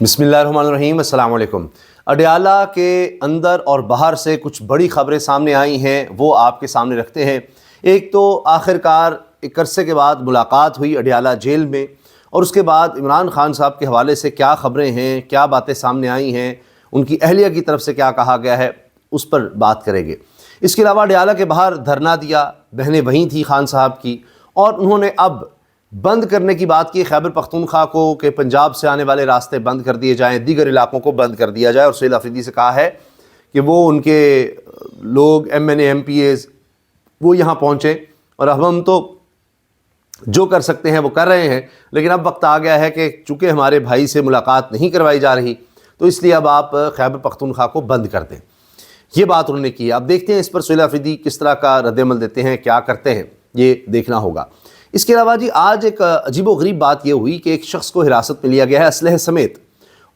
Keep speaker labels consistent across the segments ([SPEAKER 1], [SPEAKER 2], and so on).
[SPEAKER 1] بسم اللہ الرحمن الرحیم، السلام علیکم۔ اڈیالہ کے اندر اور باہر سے کچھ بڑی خبریں سامنے آئی ہیں، وہ آپ کے سامنے رکھتے ہیں۔ ایک تو آخر کار ایک عرصے کے بعد ملاقات ہوئی اڈیالہ جیل میں، اور اس کے بعد عمران خان صاحب کے حوالے سے کیا خبریں ہیں، کیا باتیں سامنے آئی ہیں، ان کی اہلیہ کی طرف سے کیا کہا گیا ہے، اس پر بات کریں گے۔ اس کے علاوہ اڈیالہ کے باہر دھرنا دیا، بہنیں وہیں تھیں خان صاحب کی، اور انہوں نے اب بند کرنے کی بات کی خیبر پختونخوا کو، کہ پنجاب سے آنے والے راستے بند کر دیے جائیں، دیگر علاقوں کو بند کر دیا جائے، اور سہیل آفریدی سے کہا ہے کہ وہ ان کے لوگ MNA MPAs وہ یہاں پہنچے، اور اب ہم تو جو کر سکتے ہیں وہ کر رہے ہیں، لیکن اب وقت آ گیا ہے کہ چونکہ ہمارے بھائی سے ملاقات نہیں کروائی جا رہی، تو اس لیے اب آپ خیبر پختونخوا کو بند کر دیں۔ یہ بات انہوں نے کی۔ اب دیکھتے ہیں اس پر سہیل آفریدی کس طرح کا رد عمل دیتے ہیں، کیا کرتے ہیں، یہ دیکھنا ہوگا۔ اس کے علاوہ جی آج ایک عجیب و غریب بات یہ ہوئی کہ ایک شخص کو حراست میں لیا گیا ہے اسلحے سمیت،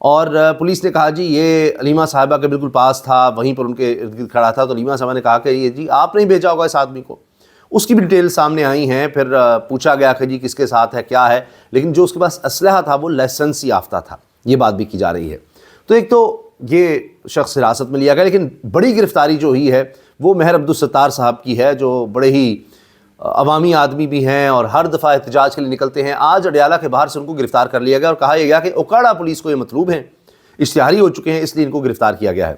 [SPEAKER 1] اور پولیس نے کہا جی یہ علیمہ صاحبہ کے بالکل پاس تھا، وہیں پر ان کے ارد گرد کھڑا تھا، تو علیمہ صاحبہ نے کہا کہ یہ جی آپ نے بھیجا ہوگا اس آدمی کو۔ اس کی بھی ڈیٹیل سامنے آئی ہیں، پھر پوچھا گیا کہ جی کس کے ساتھ ہے، کیا ہے، لیکن جو اس کے پاس اسلحہ تھا وہ لائسنس یافتہ تھا، یہ بات بھی کی جا رہی ہے۔ تو ایک تو یہ شخص حراست میں لیا گیا، لیکن بڑی گرفتاری جو ہوئی ہے وہ مہر عبدالستار صاحب کی ہے، جو بڑے ہی عوامی آدمی بھی ہیں اور ہر دفعہ احتجاج کے لیے نکلتے ہیں۔ آج اڈیالہ کے باہر سے ان کو گرفتار کر لیا گیا، اور کہا یہ گیا کہ اوکاڑا پولیس کو یہ مطلوب ہیں، اشتہاری ہو چکے ہیں، اس لیے ان کو گرفتار کیا گیا ہے۔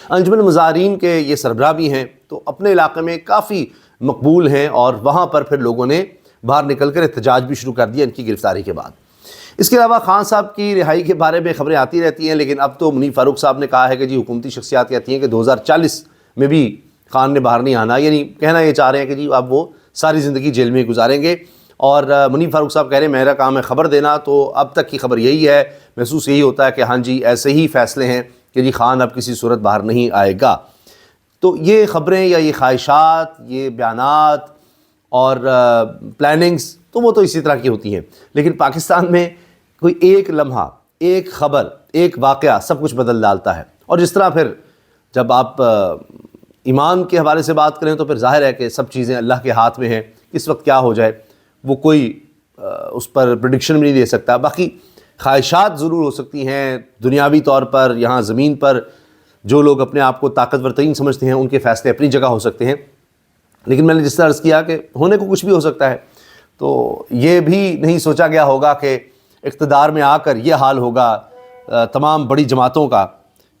[SPEAKER 1] انجمن مظاہرین کے یہ سربراہ بھی ہیں، تو اپنے علاقے میں کافی مقبول ہیں، اور وہاں پر پھر لوگوں نے باہر نکل کر احتجاج بھی شروع کر دیا ان کی گرفتاری کے بعد۔ اس کے علاوہ خان صاحب کی رہائی کے بارے میں خبریں آتی رہتی ہیں، لیکن اب تو منیر فاروق صاحب نے کہا ہے کہ جی حکومتی شخصیات کہتی ہیں کہ 2040 میں بھی خان نے باہر نہیں آنا، یعنی کہنا یہ چاہ رہے ہیں کہ جی اب وہ ساری زندگی جیل میں گزاریں گے۔ اور منیر فاروق صاحب کہہ رہے ہیں میرا کام ہے خبر دینا، تو اب تک کی خبر یہی ہے، محسوس یہی ہوتا ہے کہ ہاں جی ایسے ہی فیصلے ہیں کہ جی خان اب کسی صورت باہر نہیں آئے گا۔ تو یہ خبریں یا یہ خواہشات، یہ بیانات اور پلاننگز تو وہ تو اسی طرح کی ہوتی ہیں، لیکن پاکستان میں کوئی ایک لمحہ، ایک خبر، ایک واقعہ سب کچھ بدل ڈالتا ہے۔ اور جس طرح پھر جب آپ ایمان کے حوالے سے بات کریں تو پھر ظاہر ہے کہ سب چیزیں اللہ کے ہاتھ میں ہیں، کس وقت کیا ہو جائے وہ کوئی اس پر پریڈکشن بھی نہیں دے سکتا۔ باقی خواہشات ضرور ہو سکتی ہیں دنیاوی طور پر، یہاں زمین پر جو لوگ اپنے آپ کو طاقتور ترین سمجھتے ہیں ان کے فیصلے اپنی جگہ ہو سکتے ہیں، لیکن میں نے جس طرح عرض کیا کہ ہونے کو کچھ بھی ہو سکتا ہے۔ تو یہ بھی نہیں سوچا گیا ہوگا کہ اقتدار میں آ کر یہ حال ہوگا تمام بڑی جماعتوں کا،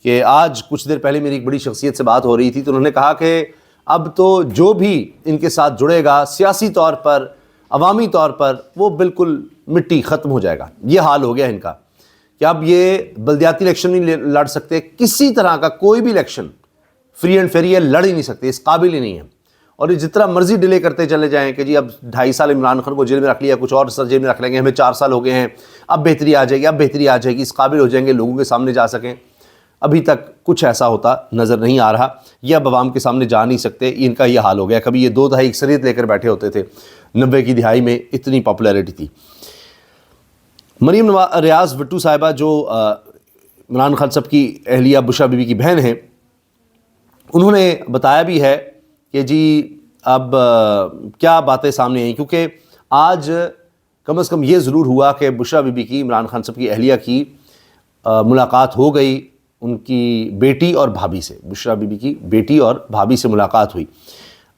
[SPEAKER 1] کہ آج کچھ دیر پہلے میری ایک بڑی شخصیت سے بات ہو رہی تھی، تو انہوں نے کہا کہ اب تو جو بھی ان کے ساتھ جڑے گا سیاسی طور پر، عوامی طور پر، وہ بالکل مٹی ختم ہو جائے گا۔ یہ حال ہو گیا ان کا کہ اب یہ بلدیاتی الیکشن نہیں لڑ سکتے، کسی طرح کا کوئی بھی الیکشن فری اینڈ فیئر لڑ ہی نہیں سکتے، اس قابل ہی نہیں ہے۔ اور یہ جتنا مرضی ڈیلے کرتے چلے جائیں کہ جی اب 2.5 سال عمران خان کو جیل میں رکھ لیا، کچھ اور سر جیل میں رکھ لیں گے، ہمیں 4 سال ہو گئے ہیں، اب بہتری آ جائے گی، اب بہتری آ جائے گی، اس قابل ہو جائیں گے لوگوں کے سامنے جا سکیں۔ ابھی تک کچھ ایسا ہوتا نظر نہیں آ رہا، یہ اب عوام کے سامنے جا نہیں سکتے، ان کا یہ حال ہو گیا۔ کبھی یہ 2 دہائی اکثریت لے کر بیٹھے ہوتے تھے، 90 کی دہائی میں اتنی پاپولیرٹی تھی۔ مریم ریاض بٹو صاحبہ جو عمران خان صاحب کی اہلیہ بشرا بی بی کی بہن ہیں، انہوں نے بتایا بھی ہے کہ جی اب کیا باتیں سامنے آئیں، کیونکہ آج کم از کم یہ ضرور ہوا کہ بشرا بی بی کی، عمران خان صاحب کی اہلیہ کی ملاقات ہو گئی ان کی بیٹی اور بھابھی سے، بشرا بی بی کی بیٹی اور بھابھی سے ملاقات ہوئی۔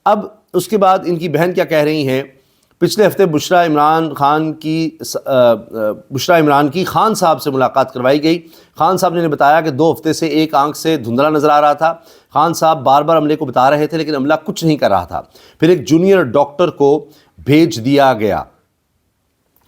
[SPEAKER 1] اب اس کے بعد ان کی بہن کیا کہہ رہی ہیں، پچھلے ہفتے بشرا عمران کی خان صاحب سے ملاقات کروائی گئی۔ خان صاحب نے بتایا کہ 2 ہفتے سے ایک آنکھ سے دھندلا نظر آ رہا تھا۔ خان صاحب بار بار عملے کو بتا رہے تھے، لیکن عملہ کچھ نہیں کر رہا تھا۔ پھر ایک جونیئر ڈاکٹر کو بھیج دیا گیا،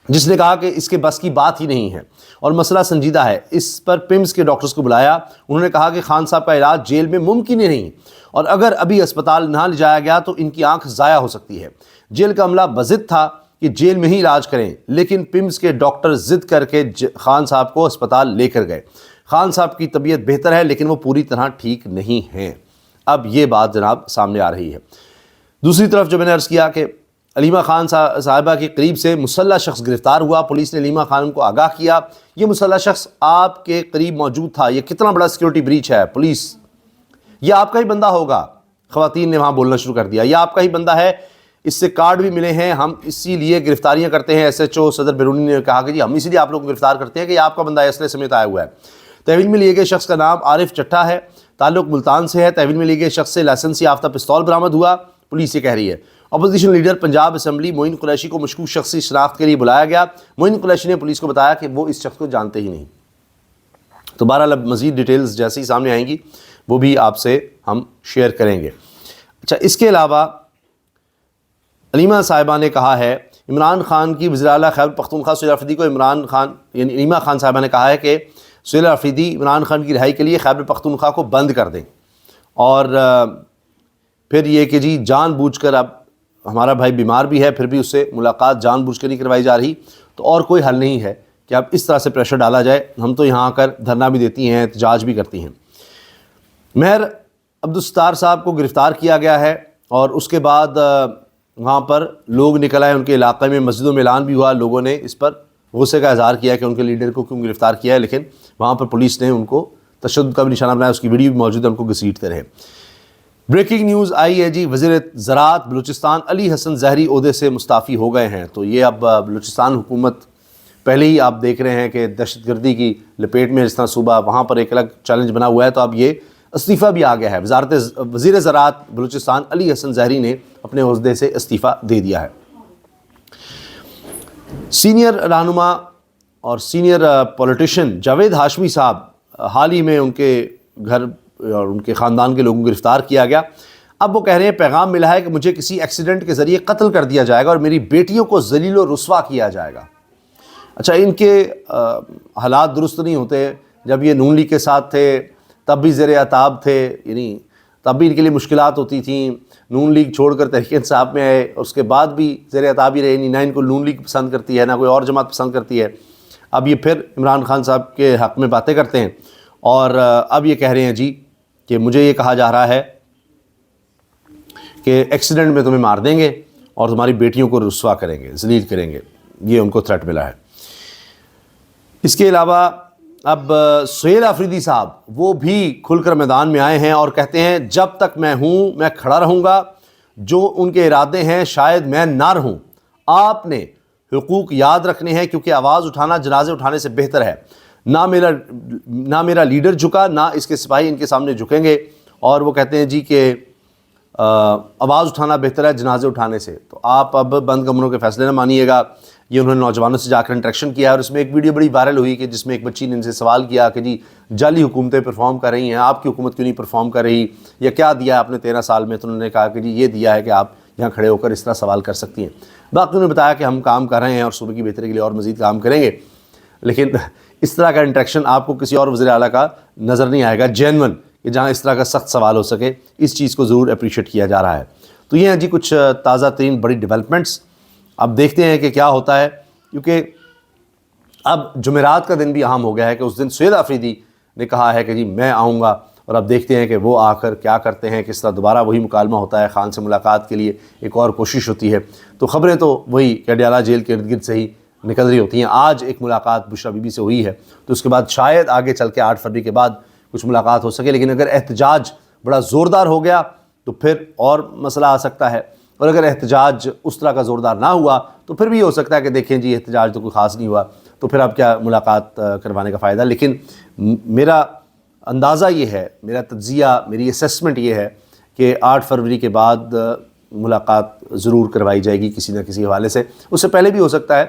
[SPEAKER 1] جس نے کہا کہ اس کے بس کی بات ہی نہیں ہے اور مسئلہ سنجیدہ ہے۔ اس پر پیمز کے ڈاکٹرز کو بلایا، انہوں نے کہا کہ خان صاحب کا علاج جیل میں ممکن ہی نہیں، اور اگر ابھی اسپتال نہ لے جایا گیا تو ان کی آنکھ ضائع ہو سکتی ہے۔ جیل کا عملہ بضد تھا کہ جیل میں ہی علاج کریں، لیکن پیمز کے ڈاکٹر ضد کر کے خان صاحب کو اسپتال لے کر گئے۔ خان صاحب کی طبیعت بہتر ہے، لیکن وہ پوری طرح ٹھیک نہیں ہیں۔ اب یہ بات جناب سامنے آ رہی ہے۔ دوسری طرف جو میں نے عرض کیا کہ علیمہ خان صاحبہ کے قریب سے مسلح شخص گرفتار ہوا، پولیس نے علیمہ خان کو آگاہ کیا۔ یہ مسلح شخص آپ کے قریب موجود تھا، یہ کتنا بڑا سیکیورٹی بریچ ہے پولیس، یہ آپ کا ہی بندہ ہوگا۔ خواتین نے وہاں بولنا شروع کر دیا، یہ آپ کا ہی بندہ ہے، اس سے کارڈ بھی ملے ہیں، ہم اسی لیے گرفتاریاں کرتے ہیں۔ SHO صدر بیرونی نے کہا کہ جی ہم اسی لیے آپ لوگ کو گرفتار کرتے ہیں کہ آپ کا بندہ اسلحے سمیت آیا ہوا ہے۔ تحویل میں لیے گئے شخص کا نام عارف چٹھا ہے، تعلق ملتان سے ہے۔ تحویل میں لیے گئے شخص سے لائسنس یافتہ پستول برآمد ہوا، پولیس یہ کہہ رہی ہے۔ اپوزیشن لیڈر پنجاب اسمبلی معین قریشی کو مشکوک شخصی شناخت کے لیے بلایا گیا۔ معین قریشی نے پولیس کو بتایا کہ وہ اس شخص کو جانتے ہی نہیں۔ تو بہرحال اب مزید ڈیٹیلز جیسے ہی سامنے آئیں گی وہ بھی آپ سے ہم شیئر کریں گے۔ اچھا، اس کے علاوہ علیمہ صاحبہ نے کہا ہے، عمران خان کی وزیر اعلیٰ خیبر پختونخوا سہیل آفریدی کو عمران خان یعنی علیمہ خان صاحبہ نے کہا ہے کہ سہیل آفریدی عمران خان کی رہائی کے لیے خیبر پختونخوا کو بند کر دیں، اور پھر یہ کہ جی جان بوجھ کر، اب ہمارا بھائی بیمار بھی ہے پھر بھی اس سے ملاقات جان بوجھ کر نہیں کروائی جا رہی، تو اور کوئی حل نہیں ہے کہ اب اس طرح سے پریشر ڈالا جائے۔ ہم تو یہاں آ کر دھرنا بھی دیتی ہیں، احتجاج بھی کرتی ہیں۔ مہر عبدالستار صاحب کو گرفتار کیا گیا ہے، اور اس کے بعد وہاں پر لوگ نکل آئے، ان کے علاقے میں مسجدوں میں اعلان بھی ہوا، لوگوں نے اس پر غصے کا اظہار کیا کہ ان کے لیڈر کو کیوں گرفتار کیا ہے، لیکن وہاں پر پولیس نے ان کو تشدد کا بھی نشانہ بنایا، اس کی ویڈیو بھی موجود ہے، ان کو گھسیٹتے رہے۔ بریکنگ نیوز آئی ہے جی، وزیر زراعت بلوچستان علی حسن زہری عہدے سے مستعفی ہو گئے ہیں۔ تو یہ اب بلوچستان حکومت پہلے ہی آپ دیکھ رہے ہیں کہ دہشت گردی کی لپیٹ میں، جس طرح صوبہ وہاں پر ایک الگ چیلنج بنا ہوا ہے، تو اب یہ استعفیٰ بھی آ گیا ہے۔ وزیر زراعت بلوچستان علی حسن زہری نے اپنے عہدے سے استعفیٰ دے دیا ہے۔ سینئر رہنما اور سینئر پولیٹیشین جاوید ہاشمی صاحب، حال ہی میں ان کے گھر اور ان کے خاندان کے لوگوں کو گرفتار کیا گیا۔ اب وہ کہہ رہے ہیں پیغام ملا ہے کہ مجھے کسی ایکسیڈنٹ کے ذریعے قتل کر دیا جائے گا اور میری بیٹیوں کو ذلیل و رسوا کیا جائے گا۔ اچھا، ان کے حالات درست نہیں ہوتے، جب یہ نون لیگ کے ساتھ تھے تب بھی زیر عتاب تھے، یعنی تب بھی ان کے لیے مشکلات ہوتی تھیں۔ نون لیگ چھوڑ کر تحریک انصاف میں آئے، اور اس کے بعد بھی زیر عتاب ہی رہے، نہ ان کو نون لیگ پسند کرتی ہے نہ کوئی اور جماعت پسند کرتی ہے۔ اب یہ پھر عمران خان صاحب کے حق میں باتیں کرتے ہیں، اور اب یہ کہہ رہے ہیں جی کہ مجھے یہ کہا جا رہا ہے کہ ایکسیڈنٹ میں تمہیں مار دیں گے اور تمہاری بیٹیوں کو رسوا کریں گے، ذلیل کریں گے، یہ ان کو تھریٹ ملا ہے۔ اس کے علاوہ اب سہیل آفریدی صاحب وہ بھی کھل کر میدان میں آئے ہیں اور کہتے ہیں جب تک میں ہوں میں کھڑا رہوں گا، جو ان کے ارادے ہیں شاید میں نہ رہوں، آپ نے حقوق یاد رکھنے ہیں کیونکہ آواز اٹھانا جنازے اٹھانے سے بہتر ہے۔ نہ میرا لیڈر جھکا، نہ اس کے سپاہی ان کے سامنے جھکیں گے، اور وہ کہتے ہیں جی کہ آواز اٹھانا بہتر ہے جنازے اٹھانے سے۔ تو آپ اب بند کمروں کے فیصلے نہ مانیے گا۔ یہ انہوں نے نوجوانوں سے جا کر انٹریکشن کیا، اور اس میں ایک ویڈیو بڑی وائرل ہوئی کہ جس میں ایک بچی نے ان سے سوال کیا کہ جی جعلی حکومتیں پرفارم کر رہی ہیں، آپ کی حکومت کیوں نہیں پرفارم کر رہی، یا کیا دیا ہے آپ نے 13 سال میں؟ تو انہوں نے کہا کہ جی یہ دیا ہے کہ آپ یہاں کھڑے ہو کر اس طرح سوال کر سکتی ہیں۔ باقی انہوں نے بتایا کہ ہم کام کر رہے ہیں اور صوبے کی بہتری کے لیے اور مزید کام کریں گے، لیکن اس طرح کا انٹریکشن آپ کو کسی اور وزیر اعلیٰ کا نظر نہیں آئے گا جینون، کہ جہاں اس طرح کا سخت سوال ہو سکے۔ اس چیز کو ضرور اپریشیٹ کیا جا رہا ہے۔ تو یہ ہیں جی کچھ تازہ ترین بڑی ڈیولپمنٹس، اب دیکھتے ہیں کہ کیا ہوتا ہے، کیونکہ اب جمعرات کا دن بھی اہم ہو گیا ہے کہ اس دن سہیل آفریدی نے کہا ہے کہ جی میں آؤں گا، اور اب دیکھتے ہیں کہ وہ آ کر کیا کرتے ہیں، کس طرح دوبارہ وہی مکالمہ ہوتا ہے، خان سے ملاقات کے لیے ایک اور کوشش ہوتی ہے۔ تو خبریں تو وہی کیڈیالہ جیل کے ارد گرد سے ہی نکل رہی ہوتی ہیں۔ آج ایک ملاقات بشرا بی بی سے ہوئی ہے، تو اس کے بعد شاید آگے چل کے 8 فروری کے بعد کچھ ملاقات ہو سکے، لیکن اگر احتجاج بڑا زوردار ہو گیا تو پھر اور مسئلہ آ سکتا ہے، اور اگر احتجاج اس طرح کا زوردار نہ ہوا تو پھر بھی ہو سکتا ہے کہ دیکھیں جی احتجاج تو کوئی خاص نہیں ہوا، تو پھر اب کیا ملاقات کروانے کا فائدہ۔ لیکن میرا اندازہ یہ ہے، میرا تجزیہ، میری اسیسمنٹ یہ ہے کہ 8 فروری کے بعد ملاقات ضرور کروائی جائے گی کسی نہ کسی حوالے سے۔ اس سے پہلے بھی ہو سکتا ہے،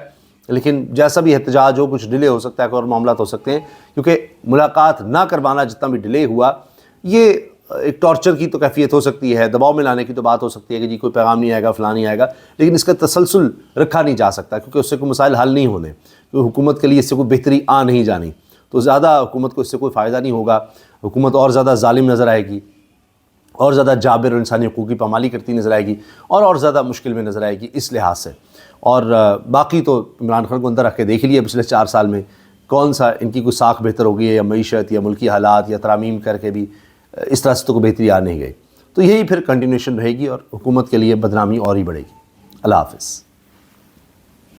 [SPEAKER 1] لیکن جیسا بھی احتجاج ہو، کچھ ڈیلے ہو سکتا ہے، اور معاملات ہو سکتے ہیں، کیونکہ ملاقات نہ کروانا جتنا بھی ڈیلے ہوا، یہ ایک ٹارچر کی تو کیفیت ہو سکتی ہے، دباؤ میں لانے کی تو بات ہو سکتی ہے کہ جی کوئی پیغام نہیں آئے گا، فلاں نہیں آئے گا، لیکن اس کا تسلسل رکھا نہیں جا سکتا، کیونکہ اس سے کوئی مسائل حل نہیں ہونے، کیونکہ حکومت کے لیے اس سے کوئی بہتری آ نہیں جانی، تو زیادہ حکومت کو اس سے کوئی فائدہ نہیں ہوگا۔ حکومت اور زیادہ ظالم نظر آئے گی، اور زیادہ جابر اور انسانی حقوق کی پامالی کرتی نظر آئے گی، اور زیادہ مشکل میں نظر آئے گی اس لحاظ سے۔ اور باقی تو عمران خان کو اندر رکھ کے دیکھ لیے پچھلے 4 سال میں کون سا ان کی کوئی ساکھ بہتر ہو گئی ہے، یا معیشت یا ملکی حالات یا ترامیم کر کے بھی اس طرح سے تو کوئی بہتری آ نہیں گئی۔ تو یہی پھر کنٹینیوشن رہے گی، اور حکومت کے لیے بدنامی اور ہی بڑھے گی۔ اللہ حافظ۔